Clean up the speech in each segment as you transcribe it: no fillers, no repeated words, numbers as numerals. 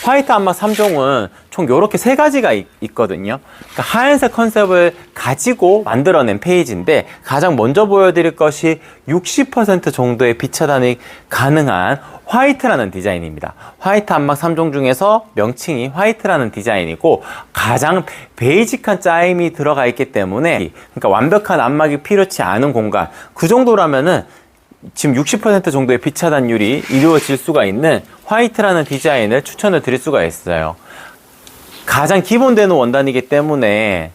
화이트 안막 3종은 총 이렇게 세 가지가 있거든요. 그러니까 하얀색 컨셉을 가지고 만들어낸 페이지인데, 가장 먼저 보여드릴 것이 60% 정도의 빛 차단이 가능한 화이트라는 디자인입니다. 화이트 안막 3종 중에서 명칭이 화이트라는 디자인이고, 가장 베이직한 짜임이 들어가 있기 때문에, 그러니까 완벽한 안막이 필요치 않은 공간, 그 정도라면은 지금 60% 정도의 빛 차단율이 이루어질 수가 있는 화이트라는 디자인을 추천을 드릴 수가 있어요. 가장 기본되는 원단이기 때문에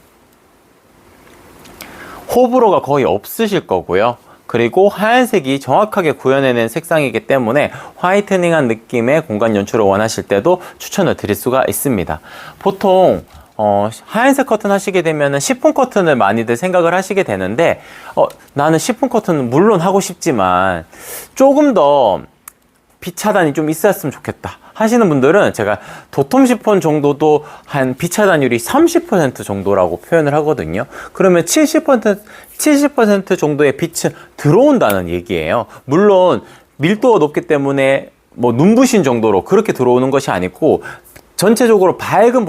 호불호가 거의 없으실 거고요. 그리고 하얀색이 정확하게 구현해낸 색상이기 때문에 화이트닝한 느낌의 공간 연출을 원하실 때도 추천을 드릴 수가 있습니다. 보통 하얀색 커튼 하시게 되면은 시폰 커튼을 많이들 생각을 하시게 되는데, 나는 시폰 커튼은 물론 하고 싶지만 조금 더 빛 차단이 좀 있었으면 좋겠다 하시는 분들은 제가 도톰 시폰 정도도 한 빛 차단율이 30% 정도라고 표현을 하거든요. 그러면 70% 정도의 빛은 들어온다는 얘기예요. 물론 밀도가 높기 때문에 뭐 눈부신 정도로 그렇게 들어오는 것이 아니고, 전체적으로 밝은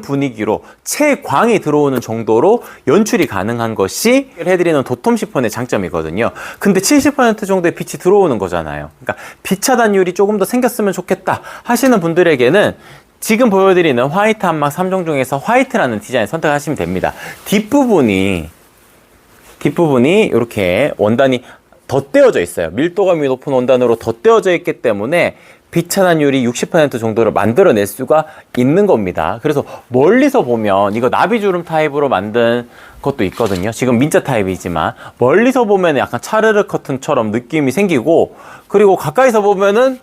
분위기로 채광이 들어오는 정도로 연출이 가능한 것이 해드리는 도톰 시폰의 장점이거든요. 근데 70% 정도의 빛이 들어오는 거잖아요. 그러니까 빛 차단율이 조금 더 생겼으면 좋겠다 하시는 분들에게는 지금 보여드리는 화이트 안막 3종 중에서 화이트라는 디자인 선택하시면 됩니다. 뒷부분이 이렇게 원단이 덧대어져 있어요. 밀도감이 높은 원단으로 덧대어져 있기 때문에 빛 차단율이 60% 정도를 만들어낼 수가 있는 겁니다. 그래서 멀리서 보면, 이거 나비주름 타입으로 만든 것도 있거든요. 지금 민자 타입이지만 멀리서 보면 약간 차르르 커튼처럼 느낌이 생기고, 그리고 가까이서 보면은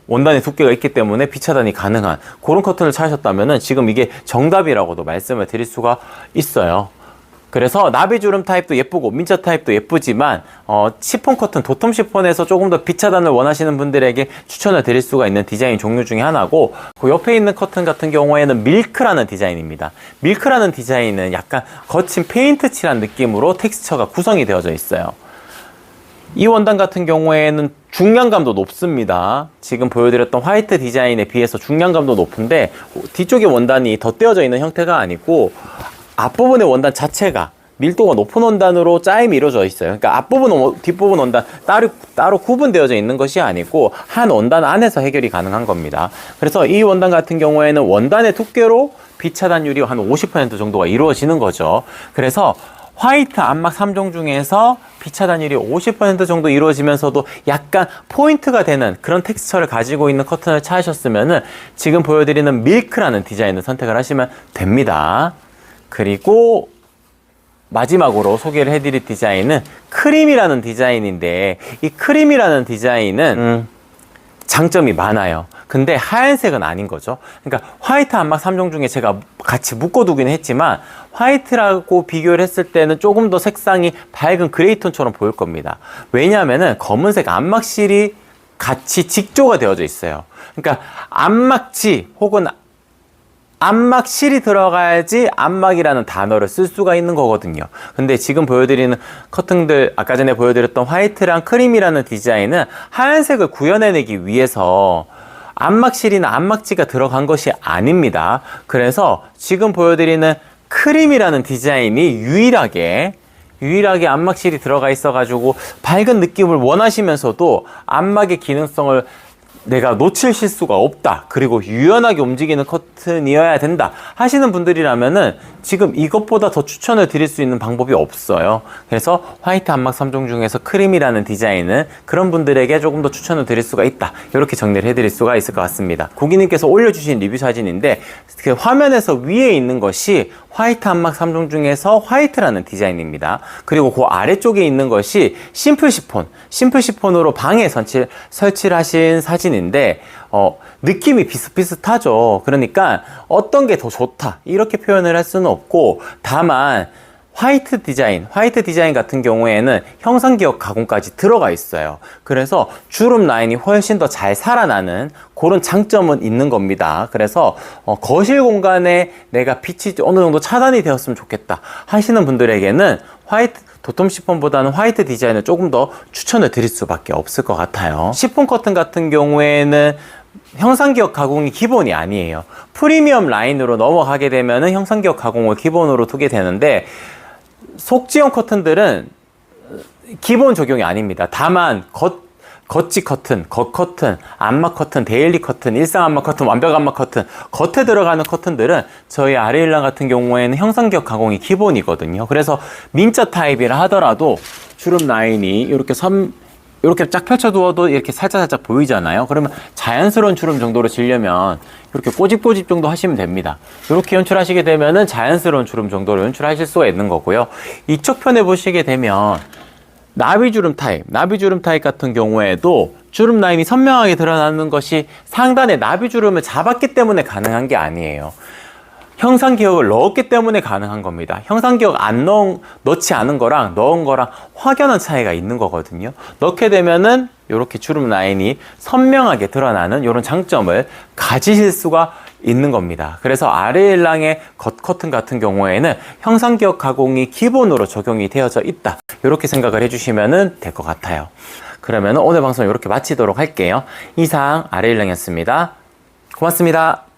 원단의 두께가 있기 때문에 빛 차단이 가능한 그런 커튼을 찾으셨다면은 지금 이게 정답이라고도 말씀을 드릴 수가 있어요. 그래서 나비주름 타입도 예쁘고 민자 타입도 예쁘지만 시폰 커튼, 도톰 시폰에서 조금 더 빛 차단을 원하시는 분들에게 추천을 드릴 수가 있는 디자인 종류 중에 하나고, 그 옆에 있는 커튼 같은 경우에는 밀크라는 디자인입니다. 밀크라는 디자인은 약간 거친 페인트 칠한 느낌으로 텍스처가 구성이 되어져 있어요. 이 원단 같은 경우에는 중량감도 높습니다. 지금 보여드렸던 화이트 디자인에 비해서 중량감도 높은데, 뒤쪽에 원단이 덧대어져 있는 형태가 아니고 앞부분의 원단 자체가 밀도가 높은 원단으로 짜임이 이루어져 있어요. 그러니까 앞부분, 뒷부분 원단 따로 구분되어져 있는 것이 아니고 한 원단 안에서 해결이 가능한 겁니다. 그래서 이 원단 같은 경우에는 원단의 두께로 빛 차단율이 한 50% 정도가 이루어지는 거죠. 그래서 화이트 안막 3종 중에서 빛 차단율이 50% 정도 이루어지면서도 약간 포인트가 되는 그런 텍스처를 가지고 있는 커튼을 찾으셨으면은 지금 보여드리는 밀크라는 디자인을 선택을 하시면 됩니다. 그리고 마지막으로 소개를 해드릴 디자인은 크림이라는 디자인인데, 이 크림이라는 디자인은 장점이 많아요. 근데 하얀색은 아닌 거죠. 그러니까 화이트 안막 3종 중에 제가 같이 묶어두긴 했지만 화이트라고 비교를 했을 때는 조금 더 색상이 밝은 그레이톤처럼 보일 겁니다. 왜냐하면은 검은색 안막실이 같이 직조가 되어져 있어요. 그러니까 안막지 혹은 안막실이 들어가야지 안막이라는 단어를 쓸 수가 있는 거거든요. 근데 지금 보여드리는 커튼들, 아까 전에 보여드렸던 화이트랑 크림이라는 디자인은 하얀색을 구현해내기 위해서 안막실이나 안막지가 들어간 것이 아닙니다. 그래서 지금 보여드리는 크림이라는 디자인이 유일하게 안막실이 들어가 있어가지고 밝은 느낌을 원하시면서도 안막의 기능성을 내가 놓칠 수가 없다, 그리고 유연하게 움직이는 커튼이어야 된다 하시는 분들이라면은 지금 이것보다 더 추천을 드릴 수 있는 방법이 없어요. 그래서 화이트 안막 3종 중에서 크림이라는 디자인은 그런 분들에게 조금 더 추천을 드릴 수가 있다, 이렇게 정리를 해드릴 수가 있을 것 같습니다. 고객님께서 올려주신 리뷰 사진인데, 그 화면에서 위에 있는 것이 화이트 안막 3종 중에서 화이트라는 디자인입니다. 그리고 그 아래쪽에 있는 것이 심플 시폰으로 방에 설치를 하신 사진인데, 느낌이 비슷비슷하죠. 그러니까 어떤 게 더 좋다 이렇게 표현을 할 수는 없고, 다만 화이트 디자인 같은 경우에는 형상기억 가공까지 들어가 있어요. 그래서 주름 라인이 훨씬 더 잘 살아나는 그런 장점은 있는 겁니다. 그래서 거실 공간에 내가 빛이 어느 정도 차단이 되었으면 좋겠다 하시는 분들에게는 도톰 시폰보다는 화이트 디자인을 조금 더 추천을 드릴 수밖에 없을 것 같아요. 시폰 커튼 같은 경우에는 형상기억 가공이 기본이 아니에요. 프리미엄 라인으로 넘어가게 되면은 형상기억 가공을 기본으로 두게 되는데, 속지형 커튼들은 기본 적용이 아닙니다. 다만 겉지 커튼, 겉 커튼, 암막 커튼, 데일리 커튼, 일상 암막 커튼, 완벽 암막 커튼, 겉에 들어가는 커튼들은 저희 아레일랑 같은 경우에는 형상기억 가공이 기본이거든요. 그래서 민자 타입이라 하더라도 주름 라인이 이렇게 쫙 펼쳐두어도 이렇게 살짝살짝 보이잖아요. 그러면 자연스러운 주름 정도로 지려면 이렇게 꼬집꼬집 정도 하시면 됩니다. 이렇게 연출하시게 되면은 자연스러운 주름 정도로 연출하실 수가 있는 거고요. 이쪽 편에 보시게 되면 나비주름 타입 같은 경우에도 주름 라인이 선명하게 드러나는 것이 상단에 나비주름을 잡았기 때문에 가능한 게 아니에요. 형상기억을 넣었기 때문에 가능한 겁니다. 형상기억 넣지 않은 거랑 넣은 거랑 확연한 차이가 있는 거거든요. 넣게 되면은 이렇게 주름 라인이 선명하게 드러나는 이런 장점을 가지실 수가 있는 겁니다. 그래서 아레일랑의 겉 커튼 같은 경우에는 형상기억 가공이 기본으로 적용이 되어져 있다. 이렇게 생각을 해주시면 될 것 같아요. 그러면 오늘 방송 이렇게 마치도록 할게요. 이상 아레일랑이었습니다. 고맙습니다.